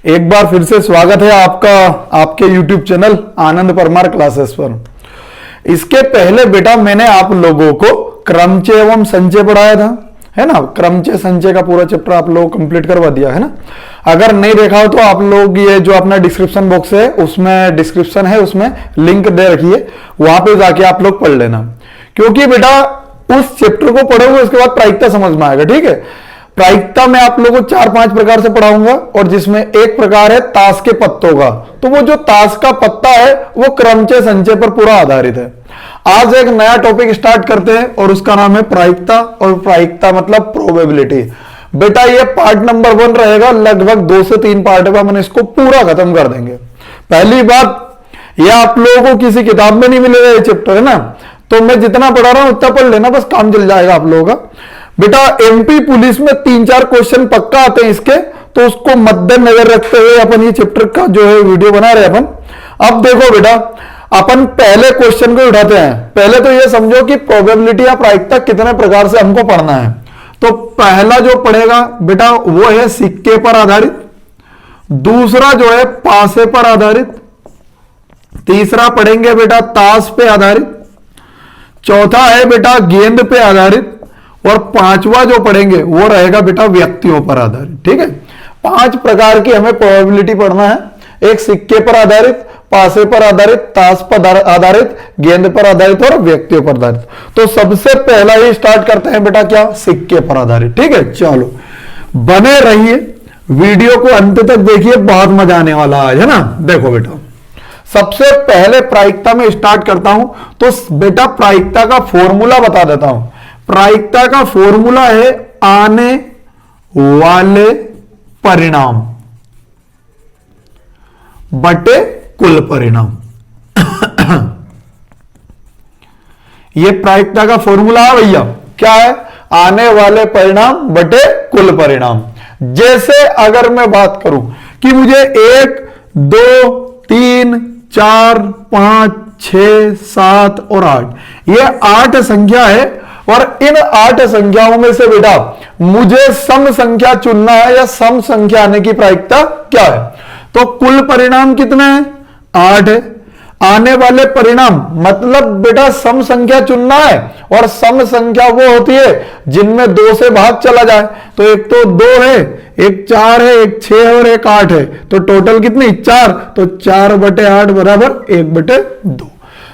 एक बार फिर से स्वागत है आपका आपके YouTube चैनल आनंद परमार क्लासेस पर। इसके पहले बेटा मैंने आप लोगों को क्रमचय एवं संचय पढ़ाया था, है ना। क्रमचय संचय का पूरा चैप्टर आप लोगों को कंप्लीट करवा दिया है ना। अगर नहीं देखा हो तो आप लोग ये जो अपना डिस्क्रिप्शन बॉक्स है उसमें डिस्क्रिप्शन है, उसमें लिंक दे रखिए, वहां पे जाके आप लोग पढ़ लेना। क्योंकि बेटा उस चैप्टर को पढ़ोगे उसके बाद प्रायिकता समझ में आएगा, ठीक है। प्रायिकता में आप लोगों को 4-5 प्रकार से पढ़ाऊंगा और जिसमें एक प्रकार है ताश के पत्तों का। तो वो जो ताश का पत्ता है वो क्रमचय संचय पर पूरा आधारित है। आज एक नया टॉपिक स्टार्ट करते हैं और उसका नाम है प्रायिकता, और प्रायिकता मतलब प्रोबेबिलिटी। बेटा ये पार्ट नंबर 1 रहेगा, लगभग 2 से 3 पार्ट में हम इसको पूरा खत्म कर देंगे। पहली बात, ये आप लोगों को किसी किताब में नहीं मिलेगा ये चैप्टर, है ना। तो मैं जितना पढ़ा रहा हूं उतना पढ़ लेना, बस काम चल जाएगा आप लोगों का। बेटा एमपी पुलिस में 3-4 क्वेश्चन पक्का आते हैं इसके, तो उसको मद्देनजर रखते हुए अपन ये चैप्टर का जो है वीडियो बना रहे अपन। अब देखो बेटा, अपन पहले क्वेश्चन को उठाते हैं। पहले तो ये समझो कि प्रोबेबिलिटी या प्रायिकता कितने प्रकार से हमको पढ़ना है। तो पहला जो पढ़ेगा बेटा वो है सिक्के पर आधारित, दूसरा जो है पासे पर आधारित, तीसरा पढ़ेंगे बेटा ताश पे आधारित, चौथा है बेटा गेंद पे आधारित, और 5वां जो पढ़ेंगे वो रहेगा बेटा व्यक्तियों पर आधारित। ठीक है, 5 प्रकार की हमें प्रोबेबिलिटी पढ़ना है। एक सिक्के पर आधारित, पासे पर आधारित, ताश पर आधारित, गेंद पर आधारित और व्यक्तियों पर आधारित। तो सबसे पहला ही स्टार्ट करते हैं बेटा क्या, सिक्के पर आधारित। ठीक है, चलो बने रहिए, वीडियो को अंत तक देखिए, बहुत मजा आने वाला आज, है ना। देखो बेटा सबसे पहले प्रायिकता में स्टार्ट करता हूं। तो बेटा प्रायिकता का फॉर्मूला बता देता हूं। प्रायिकता का फॉर्मूला है आने वाले परिणाम बटे कुल परिणाम। ये प्रायिकता का फॉर्मूला है भैया, क्या है, आने वाले परिणाम बटे कुल परिणाम। जैसे अगर मैं बात करूं कि मुझे 1, 2, 3, 4, 5, 6, 7 और 8, ये 8 संख्या है। और इन 8 संख्याओं में से बेटा मुझे सम संख्या चुनना है, या सम संख्या आने की प्रायिकता क्या है। तो कुल परिणाम कितने हैं, 8 है। आने वाले परिणाम मतलब बेटा सम संख्या चुनना है, और सम संख्या वो होती है जिनमें 2 से भाग चला जाए। तो एक तो 2 है, एक 4 है, एक 6 है और एक 8 है। तो टोटल कितनी, 4। तो 4/8 बराबर 1/2।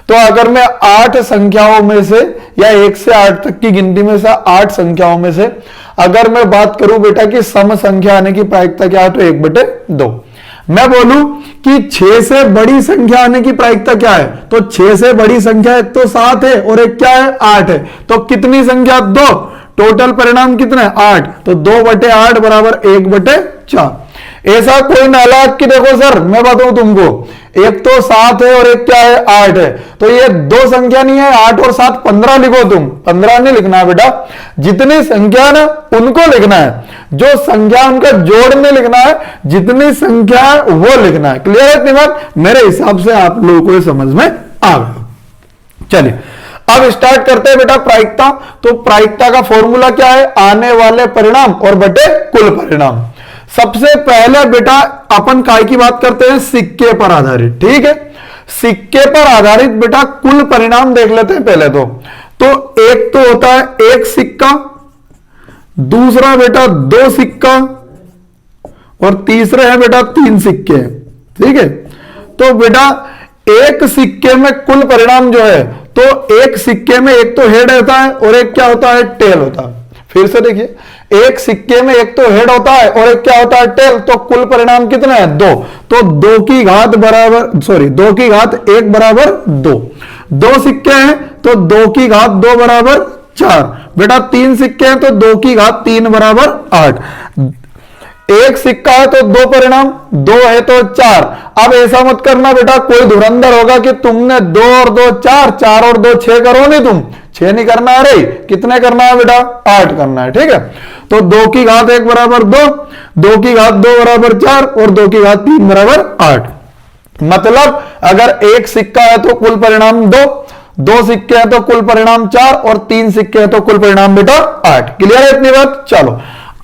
तो अगर मैं 8 संख्याओं में से, या 1 से 8 तक की गिनती में से 8 संख्याओं में से अगर मैं बात करूं बेटा कि सम संख्या आने की प्रायिकता क्या है, तो 1/2। मैं बोलूं कि 6 से बड़ी संख्या आने की प्रायिकता क्या है, तो 6 से बड़ी संख्या एक तो 7 है और एक क्या है, 8 है। तो कितनी संख्या, 2। टोटल परिणाम कितना है, 8। तो 2/8 बराबर 1/4। ऐसा कोई नालायक कि देखो सर मैं बताऊं तुमको, एक तो 7 है और एक क्या है, 8 है। तो ये 2 संख्या नहीं है, 8 और 7 15 लिखो तुम। 15 नहीं लिखना है बेटा, जितनी संख्या ना उनको लिखना है, जो संख्या उनका जोड़ में लिखना है, जितनी संख्या वो लिखना है। क्लियर है इतनी बात, मेरे हिसाब से आप लोगों को समझ में आ गया। चलिए अब स्टार्ट करते हैं बेटा प्रायिकता। तो प्रायिकता का फॉर्मूला क्या है, आने वाले परिणाम और बटे कुल परिणाम। सबसे पहले बेटा अपन काय की बात करते हैं, सिक्के पर आधारित। ठीक है, सिक्के पर आधारित बेटा कुल परिणाम देख लेते हैं पहले तो एक तो होता है 1 सिक्का, दूसरा बेटा 2 सिक्का, और तीसरे है बेटा 3 सिक्के। ठीक है, तो बेटा एक सिक्के में कुल परिणाम जो है, तो एक सिक्के में एक तो हेड होता है और एक क्या होता है, टेल होता है। फिर से देखिए, एक सिक्के में एक तो हेड होता है और एक क्या होता है, टेल। तो कुल परिणाम कितने हैं, 2। तो 2 की घात 1 बराबर 2। 2 सिक्के हैं तो 2 की घात 2 बराबर 4। बेटा 3 सिक्के हैं तो 2 की घात 3 बराबर 8। एक सिक्का है तो 2 परिणाम, 2 है तो 4। अब ऐसा मत करना बेटा कोई धुरंधर होगा कि तुमने 2 और 2 4, 4 और 2 6 करो नहीं, तुम 6 नहीं करना है रे, कितने करना है बेटा, 8 करना है। ठीक है, तो 2 की घात 1 बराबर 2, 2 की घात 2 बराबर 4 और 2 की घात 3 बराबर 8। मतलब अगर एक सिक्का है तो कुल परिणाम 2, 2 सिक्के हैं तो कुल परिणाम 4 और 3 सिक्के हैं तो कुल परिणाम बेटा 8। क्लियर है इतनी बात। चलो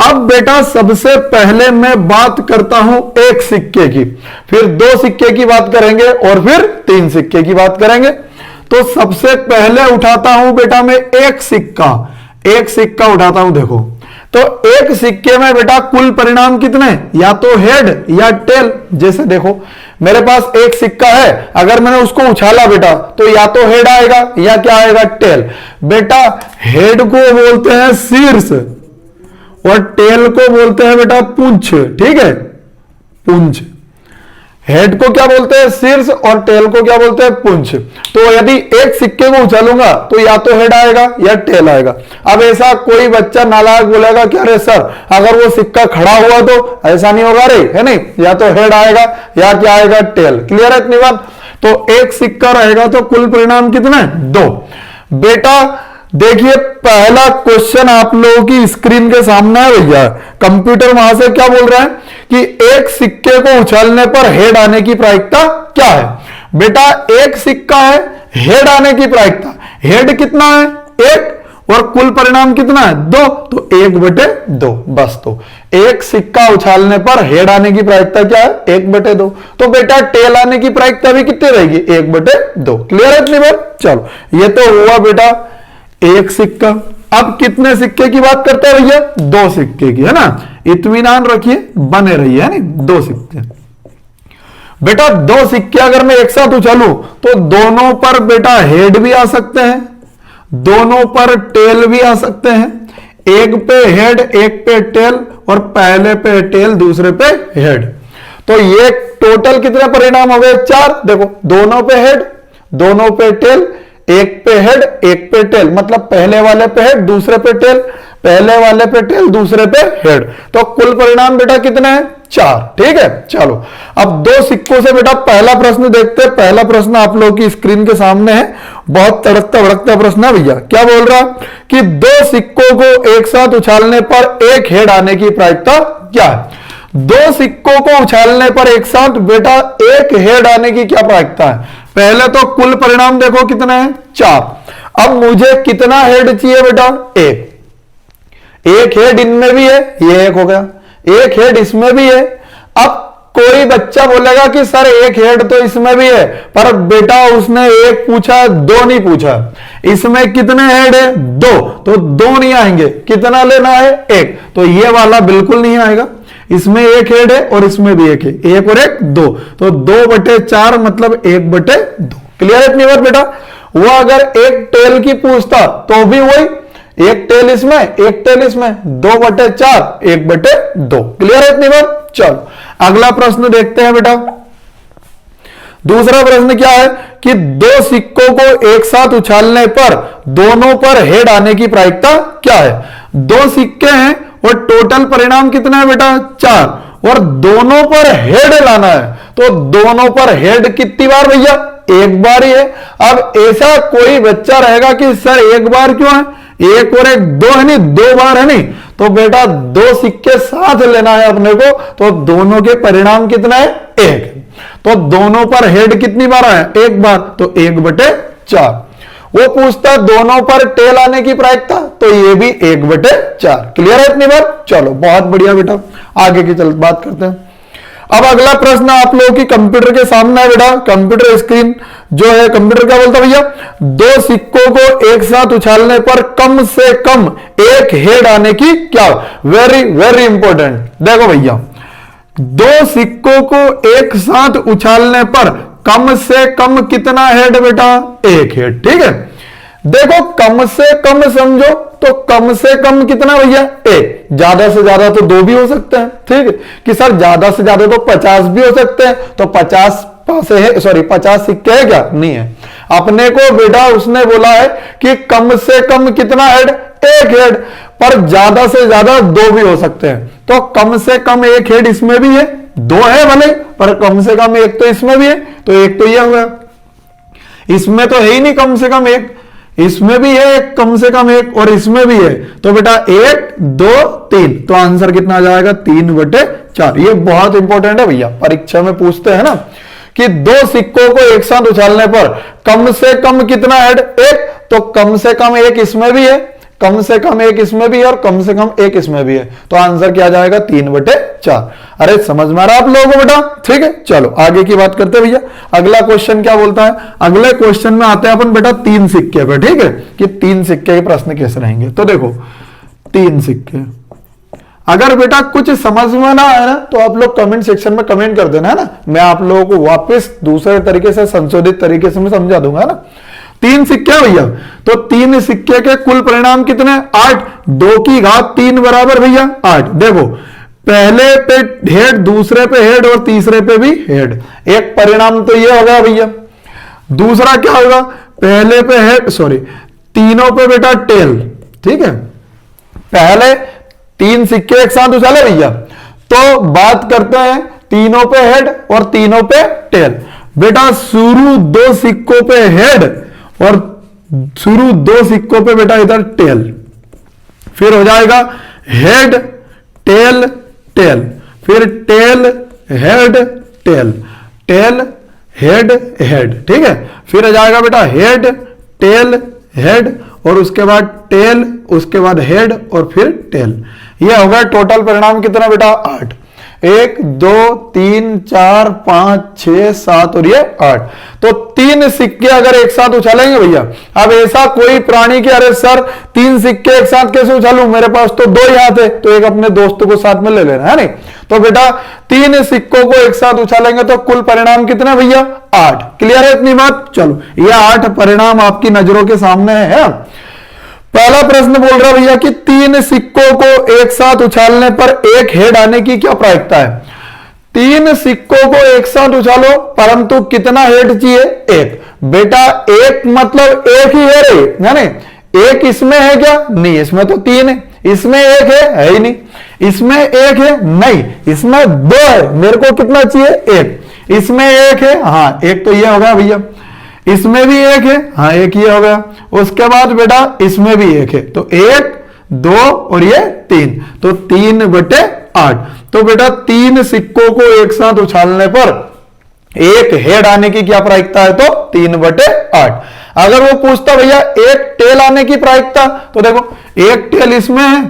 अब बेटा सबसे पहले मैं बात करता हूं एक सिक्के की, फिर 2 सिक्के की बात करेंगे और फिर 3 सिक्के की बात करेंगे। तो सबसे पहले उठाता हूं बेटा मैं एक सिक्का उठाता हूं। देखो तो एक सिक्के में बेटा कुल परिणाम कितने, या तो हेड या टेल। जैसे देखो मेरे पास एक सिक्का है, अगर मैंने उसको उछाला बेटा तो या तो हेड आएगा या क्या आएगा, टेल। बेटा हेड को बोलते हैं शीर्ष और टेल को बोलते हैं बेटा पूंछ। ठीक है, पूंछ। हेड को क्या बोलते हैं, शीर्ष, और टेल को क्या बोलते हैं, पूंछ। तो यदि एक सिक्के को उछालूंगा तो या तो हेड आएगा या टेल आएगा। अब ऐसा कोई बच्चा नालायक बोलेगा कि अरे सर अगर वो सिक्का खड़ा हुआ तो ऐसा नहीं होगा रे, है नहीं, या तो हेड आएगा या क्या आएगा, टेल। क्लियर है इतनी बात। तो एक सिक्का रहेगा तो कुल परिणाम कितने, 2। बेटा देखिए पहला क्वेश्चन आप लोगों की स्क्रीन के सामने है भैया। कंप्यूटर वहां से क्या बोल रहा है कि एक सिक्के को उछालने पर हेड आने की प्रायिकता क्या है। बेटा एक सिक्का है, हेड आने की प्रायिकता, हेड कितना है, 1, और कुल परिणाम कितना है, 2, तो 1/2 बस। तो एक सिक्का उछालने पर हेड आने की प्रायिकता क्या है, 1/2। तो बेटा टेल आने की प्रायिकता भी कितनी रहेगी, 1/2। क्लियर है इतनी बात। चलो ये तो हुआ बेटा एक सिक्का। अब कितने सिक्के की बात करते हैं भैया, 2 सिक्के की, है ना। इत्मीनान रखिए, बने रहिए, है नहीं, 2 सिक्के। बेटा 2 सिक्के अगर मैं एक साथ उछालूं तो दोनों पर बेटा हेड भी आ सकते हैं, दोनों पर टेल भी आ सकते हैं। एक पे हेड, एक पे टेल, और पहले पे टेल, दूसरे पे हेड। तो ये टोटल कितने परिणाम हो गए, 4। देखो दोनों पे हेड, दोनों पे टेल, एक पे हेड एक पे टेल, मतलब पहले वाले पे हेड दूसरे पे टेल, पहले वाले पे टेल दूसरे पे हेड। तो कुल परिणाम बेटा कितने हैं, 4। ठीक है, चलो अब 2 सिक्कों से बेटा पहला प्रश्न देखते हैं। पहला प्रश्न आप लोगों की स्क्रीन के सामने है, बहुत तड़कता भड़कता प्रश्न है भैया। क्या बोल रहा कि 2 सिक्कों को एक साथ उछालने पर एक हेड आने की प्रायिकता क्या है। 2 सिक्कों को उछालने पर एक साथ बेटा एक हेड आने की क्या प्रायिकता है। पहले तो कुल परिणाम देखो कितना है, 4। अब मुझे कितना हेड चाहिए बेटा, 1 हेड इनमें भी है, ये 1 हो गया, 1 हेड इसमें भी है। अब कोई बच्चा बोलेगा कि सर 1 हेड तो इसमें भी है, पर बेटा उसने 1 पूछा, 2 नहीं पूछा। इसमें कितने हेड है, 2, तो 2 नहीं आएंगे। कितना लेना है, 1, तो ये वाला बिल्कुल नहीं आएगा। इसमें 1 हेड है और इसमें भी 1 है, 1 और 1 2, तो 2/4 मतलब 1/2। क्लियर है इतनी बात बेटा। वो अगर एक टेल की पूछता तो भी वही, एक टेल इसमें एक टेल इसमें, 2/4 1/2। क्लियर है इतनी बात। चलो अगला प्रश्न देखते हैं बेटा। दूसरा प्रश्न क्या है कि 2 सिक्कों को एक साथ उछालने पर दोनों पर हेड आने की प्रायिकता क्या है। 2 सिक्के हैं और टोटल परिणाम कितना है बेटा, 4, और दोनों पर हेड लाना है। तो दोनों पर हेड कितनी बार भैया, 1 बार ही है। अब ऐसा कोई बच्चा रहेगा कि सर 1 बार क्यों है, 1 और 1 2 है नहीं, 2 बार है नहीं। तो बेटा 2 सिक्के साथ लेना है अपने को, तो दोनों के परिणाम कितना है, 1। तो दोनों पर हेड कितनी बार आए, 1 बार, तो 1/4। वो पूछता दोनों पर टेल आने की प्रायिकता, तो ये भी 1/4। क्लियर है इतनी बार। चलो बहुत बढ़िया बेटा, आगे की चल बात करते हैं। अब अगला प्रश्न आप लोगों की कंप्यूटर के सामने है बेटा। कंप्यूटर स्क्रीन जो है, कंप्यूटर क्या बोलता है भैया, 2 सिक्कों को एक साथ उछालने पर कम से कम एक हेड आने की क्या। Very very important. देखो भैया 2 सिक्कों को एक साथ उछालने पर कम से कम कितना हेड बेटा, 1 हेड। ठीक है, देखो कम से कम समझो तो कम से कम कितना भैया, 1, ज्यादा से ज्यादा तो 2 भी हो सकते हैं। ठीक है कि सर ज्यादा से ज्यादा तो 50 भी हो सकते हैं। तो 50 पासे है, सॉरी 50 सिक्के है क्या, नहीं है। अपने को बेटा उसने बोला है कि कम से कम कितना हेड, 1 हेड, पर ज्यादा से ज्यादा 2 भी हो सकते हैं। तो कम से कम 1 हेड इसमें भी है, 2 है भले, पर कम से कम 1 तो इसमें भी है, तो 1 तो यह हुआ। इसमें तो है ही नहीं कम से कम 1, इसमें भी है कम से कम 1 और इसमें भी है। तो बेटा 1 2 3, तो आंसर कितना आ जाएगा, 3/4। ये बहुत इंपॉर्टेंट है भैया, परीक्षा में पूछते हैं ना कि 2 सिक्कों को एक साथ उछालने पर कम से कम कितना हेड, 1, तो कम से कम 1 इसमें भी है, कम से कम एक इसमें भी है और कम से कम एक इसमें भी है, तो आंसर क्या जाएगा 3/4। अरे समझ में आ रहा आप लोगों को बेटा? ठीक है, चलो आगे की बात करते हैं भैया। अगला क्वेश्चन क्या बोलता है? अगले क्वेश्चन में आते हैं अपन बेटा 3 सिक्के पे। ठीक है, कि 3 सिक्के के प्रश्न कैसे रहेंगे। तो देखो 3 सिक्के, अगर बेटा कुछ समझ में ना आए ना तो आप लोग कमेंट सेक्शन में कमेंट कर देना, है ना, मैं आप लोगों को वापस दूसरे तरीके से, संशोधित तरीके से मैं समझा दूंगा, है ना। 3 सिक्के भैया, तो 3 सिक्के के कुल परिणाम कितने? 8। 2 की घात 3 बराबर भैया 8। देखो पहले पे हेड, दूसरे पे हेड और तीसरे पे भी हेड, एक परिणाम तो ये होगा भैया। दूसरा क्या होगा? पहले पे हेड, सॉरी तीनों पे बेटा टेल। ठीक है, पहले 3 सिक्के एक साथ उछाले भैया, तो बात करते हैं तीनों पे हेड और तीनों पे टेल। बेटा शुरू 2 सिक्कों पे हेड और शुरू 2 सिक्कों पे बेटा इधर टेल, फिर हो जाएगा हेड टेल टेल, फिर tail head tail, tail head head. ठीक है, फिर हो जाएगा बेटा हेड टेल हेड और उसके बाद टेल, उसके बाद हेड और फिर टेल। ये होगा टोटल परिणाम कितना बेटा? 8। 1 2 3 4 5 6 7 और ये 8। तो 3 सिक्के अगर एक साथ उछालेंगे भैया, अब ऐसा कोई प्राणी के अरे सर 3 सिक्के एक साथ कैसे उछालूं, मेरे पास तो 2 ही हाथ है, तो एक अपने दोस्त को साथ में ले लेना, है नहीं। तो बेटा 3 सिक्कों को एक साथ उछालेंगे तो कुल परिणाम कितना भैया? 8। क्लियर है इतनी बात? चलो ये 8 परिणाम आपकी नजरों के सामने है। पहला प्रश्न बोल रहा भैया कि 3 सिक्कों को एक साथ उछालने पर एक हेड आने की क्या प्रायिकता है? 3 सिक्कों को एक साथ उछालो परंतु कितना हेड चाहिए? 1। बेटा 1 मतलब एक ही है रे, है नहीं। एक इसमें है क्या? नहीं, इसमें तो 3 है। इसमें 1 है ही नहीं। इसमें 1 है नहीं, इसमें 2 है। मेरे को कितना चाहिए? 1। इसमें 1 है, हाँ 1 तो ये होगा भैया। इसमें भी 1 है, हाँ 1 ये हो गया। उसके बाद बेटा इसमें भी 1 है, तो 1 2 और ये 3, तो 3/8। तो बेटा 3 सिक्कों को एक साथ उछालने पर एक हेड आने की क्या प्रायिकता है? तो 3/8। अगर वो पूछता भैया एक टेल आने की प्रायिकता, तो देखो एक टेल इसमें है,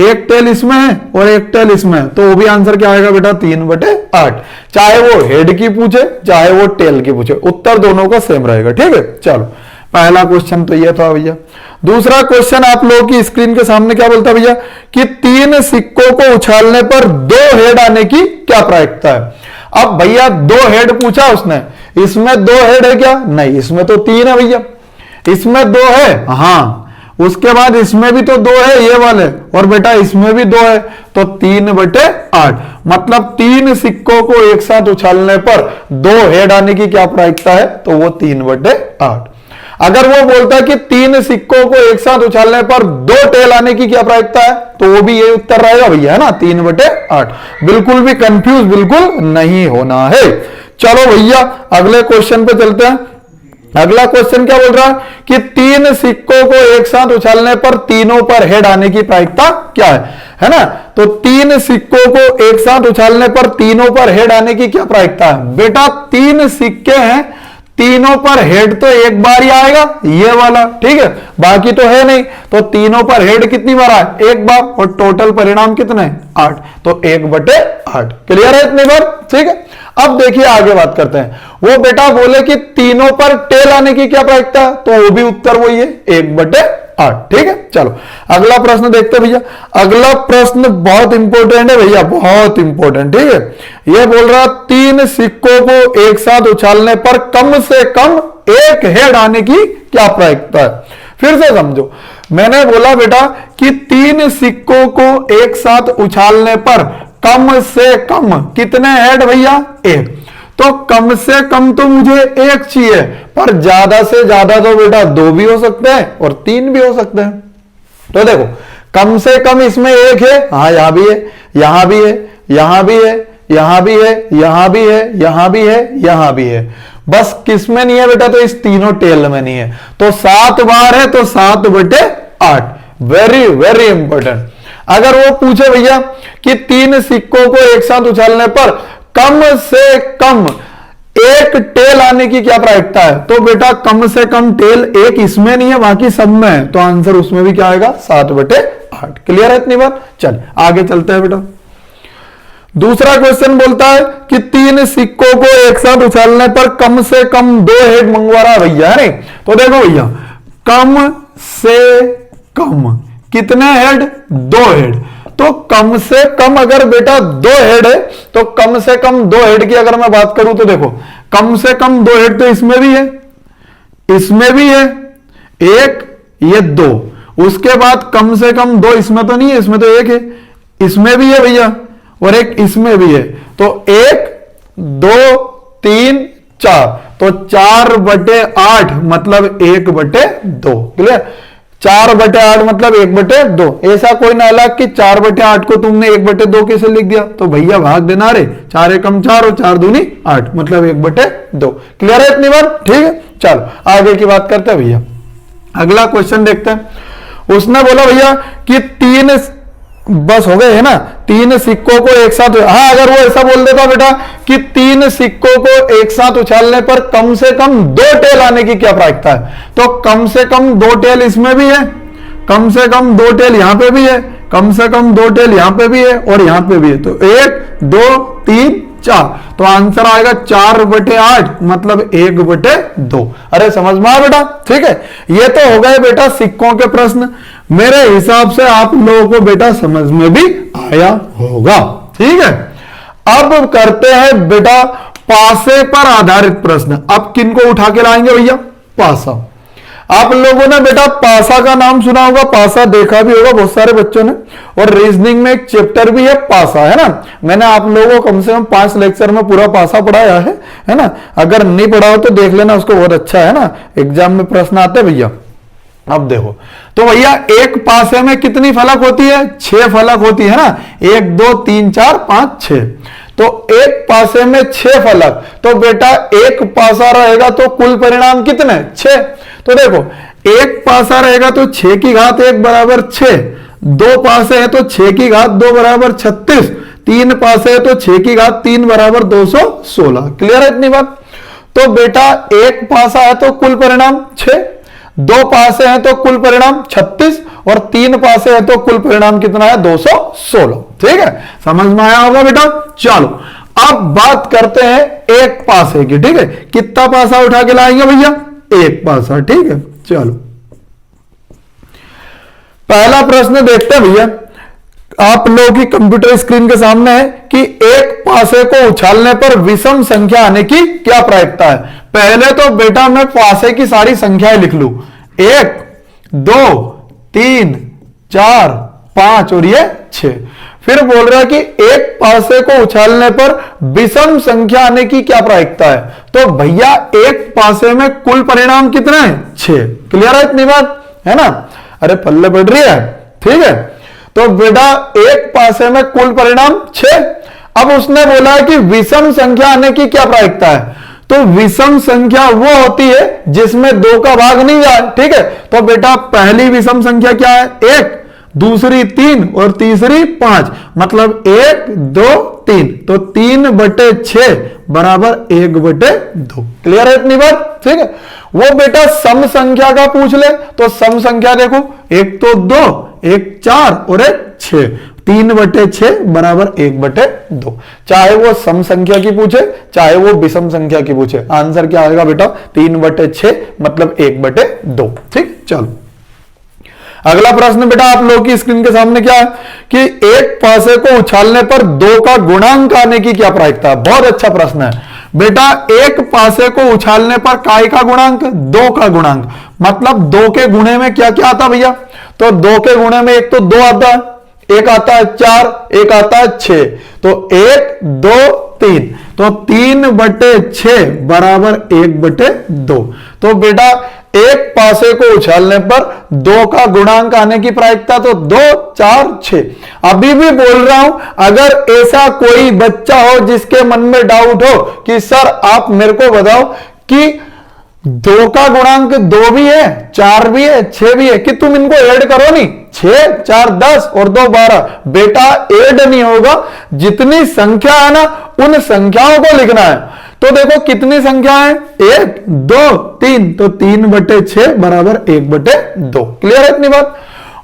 एक टेल इसमें है और एक टेल इसमें है, तो वो भी आंसर क्या आएगा बेटा? 3/8। चाहे वो हेड की पूछे चाहे वो टेल की पूछे, उत्तर दोनों का सेम रहेगा। ठीक है, चलो पहला क्वेश्चन तो ये था भैया। दूसरा क्वेश्चन आप लोगों की स्क्रीन के सामने क्या बोलता है भैया कि 3 सिक्कों को उछालने पर 2 हेड आने की क्या प्रायिकता है? अब भैया 2 हेड पूछा उसने, इसमें 2 हेड है क्या? नहीं, इसमें तो 3 है भैया। इसमें 2 है, हाँ, उसके बाद इसमें भी तो 2 है ये वाले, और बेटा इसमें भी 2 है, तो 3/8। मतलब 3 सिक्कों को एक साथ उछालने पर 2 हेड आने की क्या प्रायिकता है? तो वो 3/8। अगर वो बोलता है कि 3 सिक्कों को एक साथ उछालने पर 2 टेल आने की क्या प्रायिकता है, तो वो भी ये उत्तर रहेगा भैया, है ना, 3/8। बिल्कुल भी कंफ्यूज बिल्कुल नहीं होना है। चलो भैया अगले क्वेश्चन पे चलते हैं। अगला क्वेश्चन क्या बोल रहा है कि 3 सिक्कों को एक साथ उछालने पर तीनों पर हेड आने की प्रायिकता क्या है ना। तो 3 सिक्कों को एक साथ उछालने पर तीनों पर हेड आने की क्या प्रायिकता है? बेटा 3 सिक्के हैं, तीनों पर हेड तो एक बार ही आएगा ये वाला, ठीक है, बाकी तो है नहीं। तो तीनों पर हेड कितनी बार आए? एक बार, और टोटल परिणाम कितने? 8, तो 1/8। क्लियर है इतनी बार? ठीक है। अब देखिए आगे बात करते हैं। वो बेटा बोले कि तीनों पर टेल आने की क्या प्रायिकता है, तो वो भी उत्तर वही है, 1/8। ठीक है, चलो अगला प्रश्न देखते हैं भैया। अगला प्रश्न बहुत इंपॉर्टेंट है भैया, बहुत इंपॉर्टेंट। ठीक है, ये बोल रहा 3 सिक्कों को एक साथ उछालने पर कम से कम एक हेड आने की क्या प्रायिकता है? फिर से समझो, मैंने बोला बेटा कि 3 सिक्कों को एक साथ उछालने पर कम से कम कितने हेड भैया? 1। तो कम से कम तो मुझे 1 चाहिए, पर ज्यादा से ज्यादा तो बेटा 2 भी हो सकते हैं और 3 भी हो सकते हैं। तो देखो कम से कम इसमें 1 है, हाँ यहां भी है, यहां भी है, यहां भी है, यहां भी है, यहां भी है, यहां भी है, यहां भी है। बस किसमें नहीं है बेटा? तो इस तीनों टेल में नहीं है। तो 7 बार है, तो 7/8। Very very important. अगर वो पूछे भैया कि 3 सिक्कों को एक साथ उछालने पर कम से कम एक टेल आने की क्या प्रायिकता है? तो बेटा कम से कम टेल एक इसमें नहीं है, बाकी सब में है, तो आंसर उसमें भी क्या आएगा? 7/8। क्लियर है इतनी बात? चल आगे चलते हैं बेटा। दूसरा क्वेश्चन बोलता है कि 3 सिक्कों को एक साथ उछालने पर कम से कम 2 हेड मंगवा रहा भैया, है नहीं? तो देखो भैया, कम से कम कितने हेड? 2 हेड। तो कम से कम अगर बेटा 2 हेड है, तो कम से कम 2 हेड की अगर मैं बात करूं तो देखो, कम से कम 2 हेड तो इसमें भी है, इसमें भी है, एक ये 2, उसके बाद कम से कम 2 इसमें तो नहीं है, इसमें तो एक है, इसमें भी है भैया, और एक इसमें भी है, तो 1 2 3 4, तो 4/8 मतलब 1/2। क्लियर? 4/8 मतलब 1/2। ऐसा कोई ना अलग कि 4/8 को तुमने 1/2 कैसे लिख दिया? तो भैया भाग देना रे, 4 एकम 4 और 4 दूनी 8 मतलब 1/2। क्लियर है इतनी बात? ठीक है, चलो आगे की बात करते हैं भैया। अगला क्वेश्चन देखते हैं। उसने बोला भैया कि 3 बस हो गए है ना, 3 सिक्कों को एक साथ, हाँ अगर वो ऐसा बोल देता बेटा कि 3 सिक्कों को एक साथ उछालने पर कम से कम 2 टेल आने की क्या प्रायिकता है? तो कम से कम 2 टेल इसमें भी है, कम से कम 2 टेल यहां पे भी है, कम से कम 2 टेल यहां पे भी है और यहां पे भी है, तो 1 2 3 4, तो आंसर आएगा 4/8 मतलब 1/2। अरे समझ में आ बेटा? ठीक है, ये तो हो गए बेटा सिक्कों के प्रश्न। मेरे हिसाब से आप लोगों को बेटा समझ में भी आया होगा। ठीक है, अब करते हैं बेटा पासे पर आधारित प्रश्न। अब किनको उठा के लाएंगे भैया? पासा। आप लोगों ने बेटा पासा का नाम सुना होगा, पासा देखा भी होगा बहुत सारे बच्चों ने, और रीजनिंग में एक चैप्टर भी है पासा, है ना? मैंने आप लोगों को कम से कम 5 लेक्चर में पूरा पासा पढ़ाया है ना? अगर नहीं पढ़ा हो तो देख लेना, उसको बहुत अच्छा है ना, एग्जाम में प्रश्न आते भैया। अब देखो तो भैया एक पासे में कितनी फलक होती है? 6 फलक होती है ना, 1 2 3 4 5 6। तो एक पासे में 6 फलक, तो बेटा एक पासा रहेगा तो कुल परिणाम कितने? 6। तो देखो एक पासा रहेगा तो 6 की घात 1 बराबर 6, 2 पासे है तो 6 की घात 2 बराबर 36, 3 पासे है तो 6 की घात 3 बराबर 216। क्लियर है इतनी बात? तो बेटा एक पासा है तो कुल परिणाम 6, 2 पासे हैं तो कुल परिणाम 36 और 3 पासे हैं तो कुल परिणाम कितना है? 216। ठीक है, समझ में आया होगा बेटा? चलो अब बात करते हैं एक पासे की। ठीक है, कितना पासा उठा के लाएंगे भैया? एक पासा। ठीक है, चलो पहला प्रश्न देखते हैं भैया, आप लोगों की कंप्यूटर स्क्रीन के सामने है कि एक पासे को उछालने पर विषम संख्या आने की क्या प्रायिकता है? पहले तो बेटा मैं पासे की सारी संख्याएं लिख लूं, 1 2 3 4 5 और ये 6। फिर बोल रहा है कि एक पासे को उछालने पर विषम संख्या आने की क्या प्रायिकता है? तो भैया एक पासे में कुल परिणाम कितना है? 6। क्लियर है इतनी बात? है ना? अरे पल्ले पड़ रही है? ठीक है, तो बेटा एक पासे में कुल परिणाम 6। अब उसने बोला है कि विषम संख्या आने की क्या प्रायिकता है? तो विषम संख्या वो होती है जिसमें 2 का भाग नहीं जाए। ठीक है, तो बेटा पहली विषम संख्या क्या है? 1, दूसरी 3 और तीसरी 5, मतलब 1 2 3, तो 3/6 बराबर 1/2। क्लियर है इतनी बात? ठीक है, वो बेटा सम संख्या का पूछ ले तो सम संख्या देखो, एक तो 2, एक 4 और एक 6, 3/6 बराबर 1/2। चाहे वो सम संख्या की पूछे चाहे वो विषम संख्या की पूछे, आंसर क्या आएगा बेटा? 3/6 मतलब 1/2। ठीक, चलो अगला प्रश्न बेटा आप लोगों की स्क्रीन के सामने क्या है कि एक पासे को उछालने पर 2 का गुणांक आने की क्या प्रायिकता है? बहुत अच्छा प्रश्न है बेटा। एक पासे को उछालने पर काय का गुणांक? 2 का गुणांक, मतलब 2 के गुणे में क्या क्या आता भैया? तो 2 के गुणे में एक तो 2 आता है, एक आता है 4, एक आता है 6, तो 1 2 3, तो 3/6 बराबर 1/2। तो बेटा एक पासे को उछालने पर 2 का गुणांक आने की प्रायिकता तो 2 4 6। अभी भी बोल रहा हूं, अगर ऐसा कोई बच्चा हो जिसके मन में डाउट हो कि सर आप मेरे को बताओ कि 2 का गुणांक 2 भी है, 4 भी है, 6 भी है, कि तुम इनको ऐड करो नहीं, 6 4 10 और 2 12। बेटा ऐड नहीं होगा, जितनी संख्या है ना उन संख्याओं को लिखना है। तो देखो कितनी संख्या है, 1 2 3, तो 3/6 बराबर 1/2। क्लियर है इतनी बात।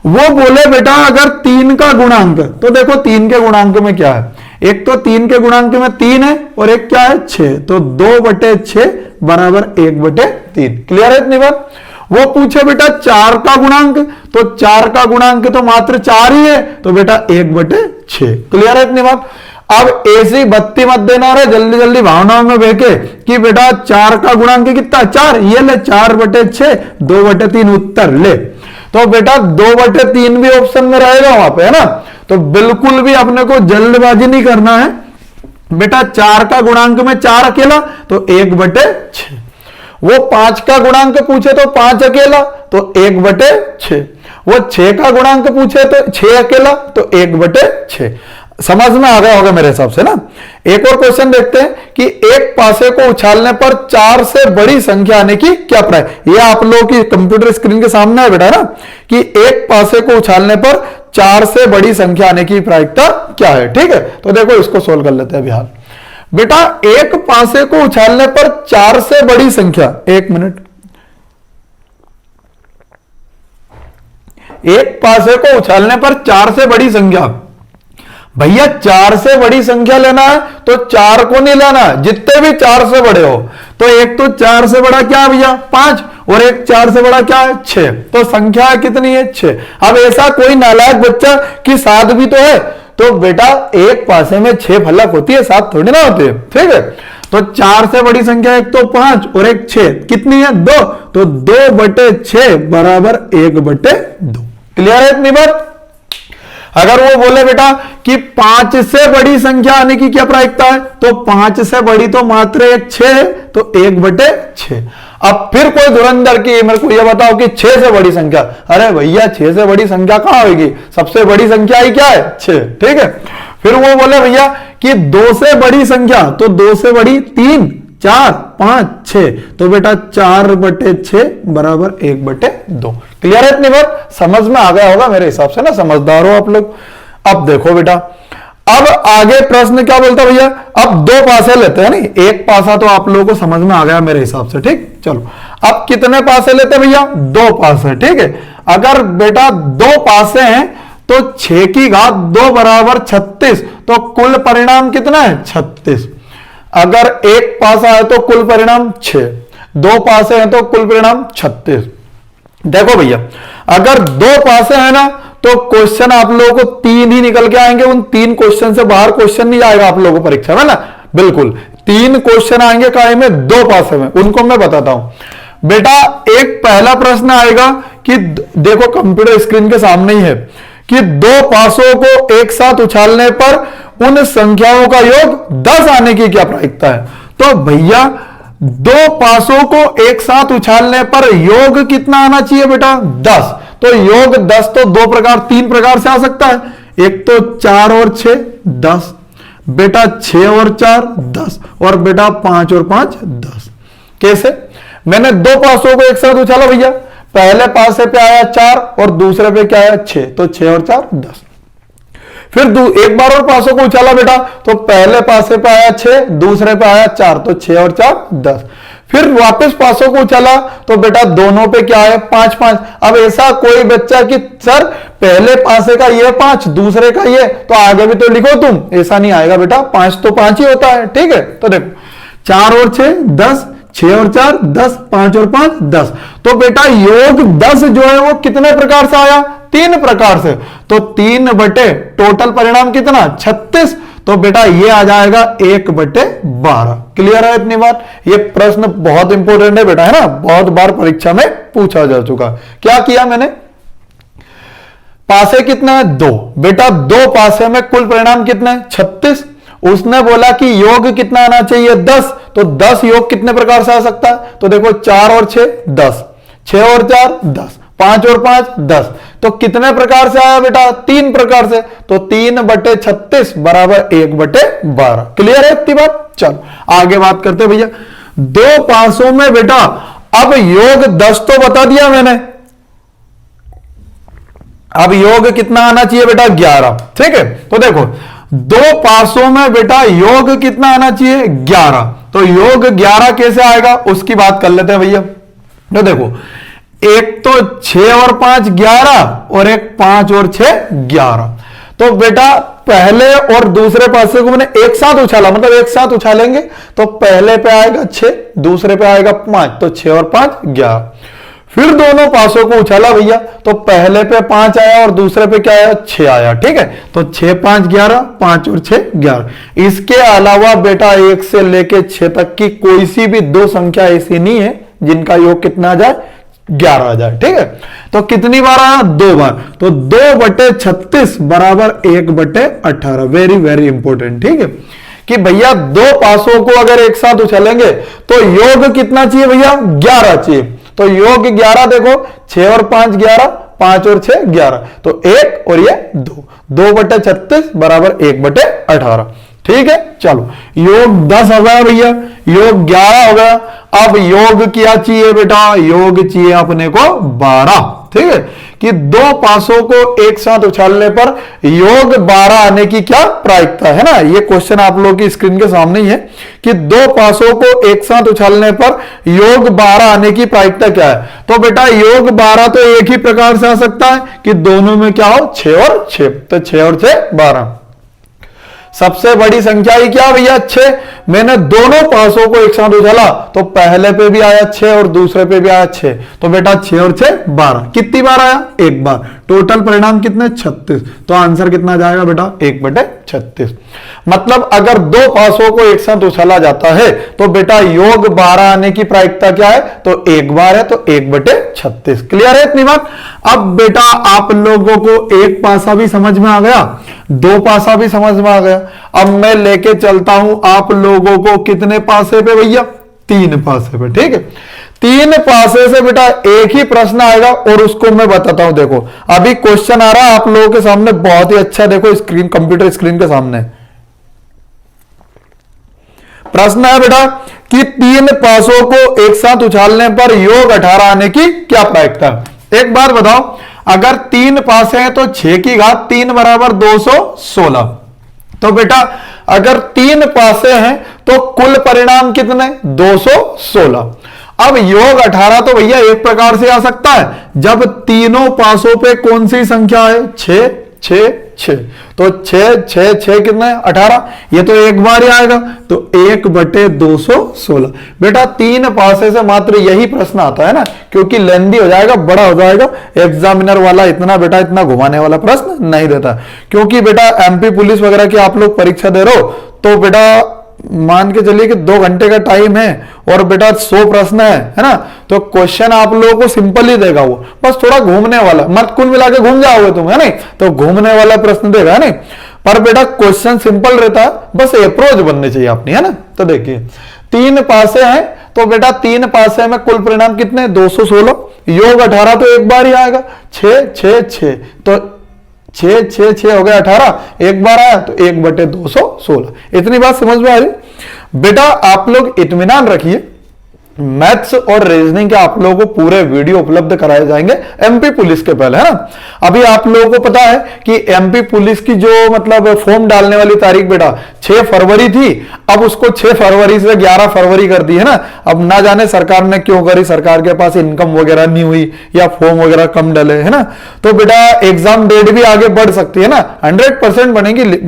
वो बोले बेटा अगर 3 का गुणांक, तो देखो 3 के गुणांक में क्या है, एक तो 3 के गुणांक में 3 है और एक क्या है 6, तो 2/6 बराबर 1/3। क्लियर है इतनी बात। वो पूछे बेटा 4 का गुणांक, तो 4 का गुणांक तो मात्र 4 ही है, तो बेटा 1/6। क्लियर है इतनी बात। अब ऐसी बत्ती मत देना रे जल्दी जल्दी भावनाओं में बहके कि बेटा 4 का गुणांक कितना 4, ये ले 4/6, 2/3 उत्तर ले। तो बेटा 2/3 भी ऑप्शन में रहेगा वहां पे, है ना। तो बिल्कुल भी अपने को जल्दबाजी नहीं करना है बेटा। 4 का गुणांक में 4 अकेला, तो 1/6। वो 5 का गुणांक पूछे तो 5 अकेला, तो 1/6। वो 6 का गुणांक पूछे तो 6 अकेला, तो 1/6। समझ में आ गया होगा मेरे हिसाब से ना। एक और क्वेश्चन देखते हैं कि एक पासे को उछालने पर 4 से बड़ी संख्या आने की क्या प्रायिकता। ये आप लोगों की कंप्यूटर स्क्रीन के सामने है बेटा ना, कि एक पासे को उछालने पर 4 से बड़ी संख्या आने की प्रायिकता क्या है। ठीक है, तो देखो इसको सोल्व कर लेते हैं अभी हाल। बेटा एक पासे को उछालने पर 4 से बड़ी संख्या, एक मिनट, एक पासे को उछालने पर 4 से बड़ी संख्या, भैया 4 से बड़ी संख्या लेना है तो 4 को नहीं लेना, जितने भी 4 से बड़े हो। तो एक तो 4 से बड़ा क्या है भैया 5, और एक 4 से बड़ा क्या है 6, तो संख्या कितनी है 6। अब ऐसा कोई नालायक बच्चा कि 7 भी तो है, तो बेटा एक पासे में 6 फलक होती है, 7 थोड़ी ना होती है। ठीक है, तो 4 से बड़ी संख्या एक तो 5 और एक 6, कितनी है 2, तो 2/6 बराबर 1/2। क्लियर है इतनी बात। अगर वो बोले बेटा कि 5 से बड़ी संख्या आने की क्या प्रायिकता है, तो 5 से बड़ी तो मात्र एक 6 है, तो 1/6। अब फिर कोई धुरंधर की मेरे को ये बताओ कि 6 से बड़ी संख्या, अरे भैया 6 से बड़ी संख्या कहां होगी, सबसे बड़ी संख्या ही क्या है 6। ठीक है, फिर वो बोले भैया कि 2 से बड़ी संख्या, तो 2 से बड़ी 3 4 5 6, तो बेटा 4/6 बराबर 1/2। क्लियर है इतनी बात, समझ में आ गया होगा मेरे हिसाब से ना, समझदार हो आप लोग। अब देखो बेटा, अब आगे प्रश्न क्या बोलता भैया, अब 2 पासे लेते हैं, नहीं एक पासा तो आप लोगों को समझ में आ गया मेरे हिसाब से। ठीक, चलो अब कितने पासे लेते हैं भैया 2 पासे। ठीक है, अगर बेटा 2 पासे हैं तो 6 की घात 2 बराबर 36, तो कुल परिणाम कितना है 36। अगर एक पासा है तो कुल परिणाम 6, 2 पासे हैं तो कुल परिणाम 36। देखो भैया अगर 2 पासे है ना, तो क्वेश्चन आप लोगों को 3 ही निकल के आएंगे, उन 3 क्वेश्चन से बाहर क्वेश्चन नहीं आएगा आप लोगों को परीक्षा में ना। बिल्कुल 3 क्वेश्चन आएंगे काय में 2 पासे में, उनको मैं बताता हूं बेटा। एक पहला प्रश्न आएगा कि देखो कंप्यूटर स्क्रीन के सामने ही है कि 2 पासों को एक साथ उछालने पर उन संख्याओं का योग 10 आने की क्या प्रायिकता है। तो भैया 2 पासों को एक साथ उछालने पर योग कितना आना चाहिए बेटा 10। तो योग 10 तो 3 प्रकार से आ सकता है, एक तो 4 और 6 10, बेटा 6 और 4 10, और बेटा 5 और 5 10। कैसे, मैंने 2 पासों को एक साथ उछाला भैया, पहले पासे पे आया 4 और दूसरे पे क्या आया 6, तो 6 और 4 10। फिर एक बार और पासों को उछाला बेटा, तो पहले पासे पे आया 6, दूसरे पे आया 4, तो 6 और 4 10। फिर वापस पासों को उछाला तो बेटा दोनों पे क्या है 5 5। अब ऐसा कोई बच्चा कि सर पहले पासे का ये 5 दूसरे का ये, तो आगे भी तो लिखो तुम, ऐसा नहीं आएगा बेटा, 5 तो 5 ही होता है। ठीक है, तो देखो 4 और 6 10, 6 और 4 10, 5 और 5 10। तो बेटा योग 10 जो है वो कितने प्रकार से आया 3 प्रकार से, तो 3 बटे टोटल परिणाम कितना 36, तो बेटा ये आ जाएगा 1/12। क्लियर है इतनी बात। ये प्रश्न बहुत इंपॉर्टेंट है बेटा, है ना, बहुत बार परीक्षा में पूछा जा चुका। क्या किया मैंने, पासे कितना है 2, बेटा 2 पासे में कुल परिणाम कितना है 36। उसने बोला कि योग कितना आना चाहिए 10, तो 10 योग कितने प्रकार से आ सकता है, तो देखो 4 और 6 10, 6 और 4 10, 5 और 5 10, तो कितने प्रकार से आया बेटा 3 प्रकार से, तो 3/36 बराबर 1/12। क्लियर है इतनी बात। चलो आगे बात करते भैया 2 पासों में बेटा, अब योग 10 तो बता दिया मैंने, अब योग कितना आना चाहिए बेटा 11। ठीक है, तो देखो 2 पासों में बेटा योग कितना आना चाहिए 11, तो योग 11 कैसे आएगा उसकी बात कर लेते हैं भैया। तो देखो, एक तो 6 और 5 11 और एक 5 और 6 11। तो बेटा पहले और दूसरे पासे को मैंने एक साथ उछाला, मतलब एक साथ उछालेंगे तो पहले पे आएगा 6, दूसरे पे आएगा 5, तो 6 और 5 11। फिर दोनों पासों को उछाला भैया, तो पहले पे 5 आया और दूसरे पे क्या आया 6 आया। ठीक है, तो 6 5 11, 5 और 6 11। इसके अलावा बेटा 1 से लेके 6 तक की कोई सी भी दो संख्या ऐसी नहीं है जिनका योग कितना आ जाए 11 आ जाए। ठीक है, तो कितनी बार आया 2 बार, तो 2/36 बराबर 1/18। Very very important. ठीक है, कि भैया दो पासों को अगर एक साथ उछलेंगे तो योग कितना चाहिए भैया 11 चाहिए। तो योग 11 देखो, 6 और 5 11, 5 और 6 11, तो 1 और ये 2, 2/36 बराबर 1/18। ठीक है, चलो योग 10 हो गया भैया, योग 11 हो गया। अब योग क्या चाहिए बेटा, योग चाहिए अपने को 12। ठीक है, कि दो पासों को एक साथ उछालने पर योग 12 आने की क्या प्रायिकता है ना। ये क्वेश्चन आप लोगों की स्क्रीन के सामने ही है कि दो पासों को एक साथ उछालने पर योग 12 आने की प्रायिकता क्या है। तो बेटा योग 12 तो एक ही प्रकार से आ सकता है कि दोनों में क्या हो 6 और 6, तो 6 और 6 12। सबसे बड़ी संख्या ही क्या भैया 6। मैंने दोनों पासों को एक साथ उछाला तो पहले पे भी आया 6 और दूसरे पे भी आया 6, तो बेटा 6 और 6 12। कितनी बार आया एक बार। टोटल परिणाम कितने 36, तो आंसर कितना जाएगा बेटा 1/36। मतलब अगर दो पासों को एक साथ उछाला जाता है तो बेटा योग 12 आने की प्रायिकता क्या है, तो एक बार है, तो 1/36। क्लियर है इतनी बात। अब बेटा आप लोगों को एक पासा भी समझ में आ गया, दो पासा भी समझ में आ गया। अब मैं लेके चलता हूं आप लोगों को कितने पासे पे भैया 3 पासे पे। ठीक है, 3 पासे से बेटा एक ही प्रश्न आएगा और उसको मैं बताता हूं। देखो अभी क्वेश्चन आ रहा है आप लोगों के सामने बहुत ही अच्छा, देखो स्क्रीन कंप्यूटर स्क्रीन के सामने प्रश्न है बेटा कि 3 पासों को एक साथ उछालने पर योग 18 आने की क्या प्रायिकता है। एक बात बताओ, अगर 3 पासे हैं तो 6 की घात 3 बराबर 216। तो बेटा अगर 3 पासे हैं तो कुल परिणाम कितने 216। अब योग 18 तो भैया एक प्रकार से आ सकता है जब तीनों पासों पे कौन सी संख्या है 6 6 6, तो 6 6 6 कितना है 18, ये तो एक बार ही आएगा, तो 1/216। बेटा 3 पासे से मात्र यही प्रश्न आता है ना, क्योंकि लेंदी हो जाएगा, बड़ा हो जाएगा। एग्जामिनर वाला इतना बेटा इतना घुमाने वाला प्रश्न नहीं देता, क्योंकि बेटा एमपी पुलिस वगैरह की आप लोग परीक्षा दे रहे हो तो बेटा मान के चलिए कि 2 घंटे का टाइम है और बेटा 100 प्रश्न है ना, तो क्वेश्चन आप लोगों को सिंपल ही देगा वो, बस थोड़ा घूमने वाला, मत कुल मिला के घूम जाओगे तुम है नहीं, तो घूमने वाला प्रश्न देगा नहीं, पर बेटा क्वेश्चन सिंपल रहता है, बस अप्रोच बननी चाहिए अपनी है ना। तो देखिए 3 पासे हैं तो बेटा 3 पासे में कुल परिणाम कितने 216, योग 18 तो एक बार ही आएगा 6 6 6, तो 6 6 6 हो गया 18, एक बार आया तो 1/216। इतनी बात समझ में आ रही। बेटा आप लोग इत्मीनान रखिए, मैथ्स और रीजनिंग के आप लोगों को पूरे वीडियो उपलब्ध कराए जाएंगे एमपी पुलिस के पहले, है ना। अभी आप लोगों को पता है कि एमपी पुलिस की जो मतलब फॉर्म डालने वाली तारीख बेटा 6 फरवरी थी, अब उसको 6 फरवरी से 11 फरवरी कर दी है ना। अब ना जाने सरकार ने क्यों करी, सरकार के पास इनकम वगैरह नहीं हुई या फॉर्म वगैरह कम डले है ना, तो बेटा एग्जाम डेट भी आगे बढ़ सकती है ना, 100%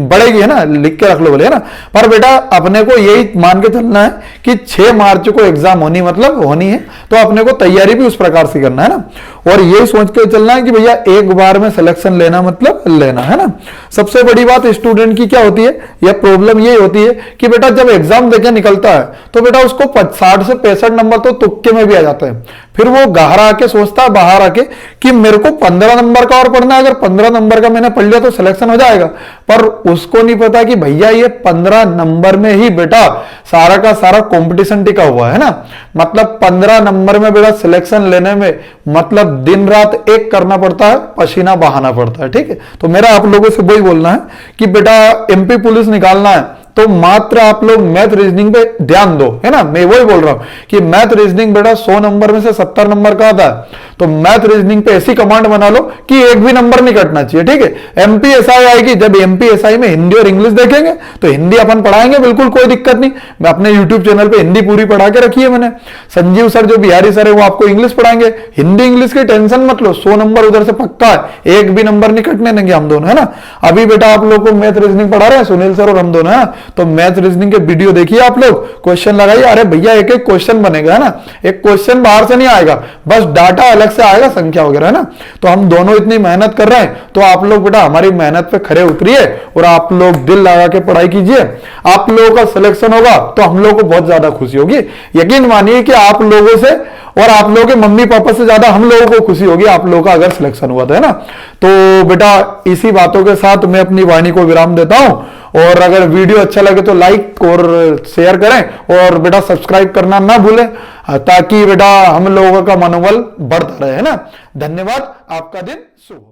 बढ़ेगी है ना, लिख के रख लो बोले है ना। पर बेटा अपने को यही मान के चलना है कि 6 मार्च को एग्जाम होनी मतलब होनी है, तो अपने को तैयारी भी उस प्रकार से करना है ना, और यही सोच के चलना है कि भैया एक बार में सिलेक्शन लेना मतलब लेना है ना। सबसे बड़ी बात स्टूडेंट की क्या होती है, या प्रॉब्लम ये होती है कि बेटा जब एग्जाम देके निकलता है तो बेटा उसको 60 से 65 नंबर तो तुक्के में भी आ जाते हैं, फिर वो घर आके सोचता है बाहर आके कि मेरे को 15 नंबर का और पढ़ना है, अगर 15 नंबर का मैंने पढ़ लिया तो सिलेक्शन हो जाएगा, पर उसको नहीं पता कि भैया ये 15 नंबर में ही बेटा सारा का सारा कंपटीशन टिका हुआ है ना। मतलब 15 नंबर में बेटा सिलेक्शन लेने में मतलब दिन रात एक करना पड़ता है, पसीना बहाना पड़ता है। ठीक है, तो मेरा आप लोगों से वही बोलना है कि बेटा एमपी पुलिस निकालना है तो मात्र आप लोग मैथ रीजनिंग पे ध्यान दो, है ना। मैं वही बोल रहा हूं कि मैथ रीजनिंग बेटा 100 नंबर में से 70 नंबर का आता है, तो मैथ रीजनिंग पे ऐसी कमांड बना लो कि एक भी नंबर नहीं कटना चाहिए, ठीक है। एमपीएसआई आएगी, जब एमपीएसआई में हिंदी और इंग्लिश देखेंगे तो हिंदी अपन पढ़ाएंगे, बिल्कुल कोई दिक्कत नहीं। मैं अपने यूट्यूब चैनल पे हिंदी पूरी पढ़ा के रखी है मैंने। संजीव सर जो बिहारी सर है वो आपको इंग्लिश पढ़ाएंगे, हिंदी इंग्लिश की टेंशन मत लो, 100 नंबर उधर से पक्का है, एक भी नंबर नहीं कटने देंगे हम दोनों, है ना। अभी बेटा आप लोग को मैथ रीजनिंग पढ़ा रहे हैं सुनील सर और हम दोनों, है, तो मैथ रीजनिंग के वीडियो देखिए आप लोग, क्वेश्चन लगाइए। अरे भैया एक एक क्वेश्चन बनेगा, है ना, एक क्वेश्चन बाहर से नहीं आएगा, बस डाटा अलग से आएगा, संख्या वगैरह, है ना। तो हम दोनों इतनी मेहनत कर रहे हैं, तो आप लोग बेटा हमारी मेहनत पे खरे उतरिए और आप लोग दिल लगा के पढ़ाई कीजिए। आप लोगों का सिलेक्शन होगा तो हम लोगों को बहुत ज्यादा खुशी होगी। यकीन मानिए कि आप लोगों से और आप लोगों के मम्मी पापा से ज्यादा हम लोगों को खुशी होगी आप लोगों का अगर सिलेक्शन हुआ तो, है ना। तो बेटा इसी बातों के साथ मैं अपनी वाणी को विराम देता हूं, और अगर वीडियो अच्छा लगे तो लाइक और शेयर करें, और बेटा सब्सक्राइब करना ना भूलें, ताकि बेटा हम लोगों का मनोबल बढ़ता रहे, है ना। धन्यवाद, आपका दिन शुभ हो।